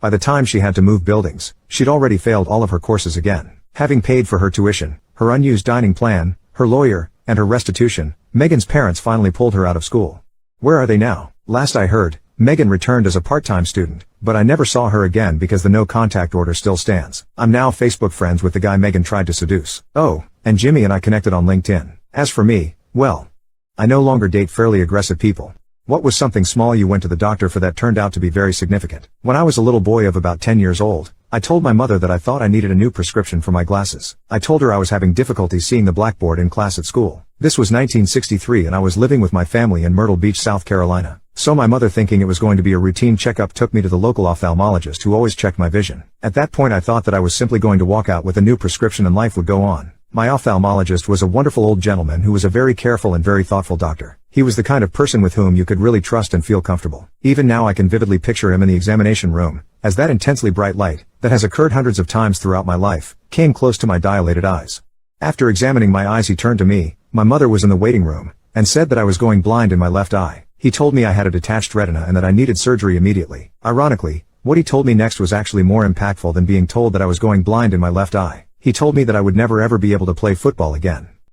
By the time she had to move buildings, she'd already failed all of her courses again. Having paid for her tuition, her unused dining plan, her lawyer, and her restitution, Megan's parents finally pulled her out of school. Where are they now? Last I heard, Megan returned as a part-time student, but I never saw her again because the no-contact order still stands. I'm now Facebook friends with the guy Megan tried to seduce. Oh, and Jimmy and I connected on LinkedIn. As for me, well, I no longer date fairly aggressive people. What was something small you went to the doctor for that turned out to be very significant? When I was a little boy of about 10 years old, I told my mother that I thought I needed a new prescription for my glasses. I told her I was having difficulty seeing the blackboard in class at school. This was 1963 and I was living with my family in Myrtle Beach, South Carolina. So my mother, thinking it was going to be a routine checkup, took me to the local ophthalmologist who always checked my vision. At that point I thought that I was simply going to walk out with a new prescription and life would go on. My ophthalmologist was a wonderful old gentleman who was a very careful and very thoughtful doctor. He was the kind of person with whom you could really trust and feel comfortable. Even now I can vividly picture him in the examination room, as that intensely bright light, that has occurred hundreds of times throughout my life, came close to my dilated eyes. After examining my eyes he turned to me, my mother was in the waiting room, and said that I was going blind in my left eye. He told me I had a detached retina and that I needed surgery immediately. Ironically, what he told me next was actually more impactful than being told that I was going blind in my left eye. He told me that I would never ever be able to play football again.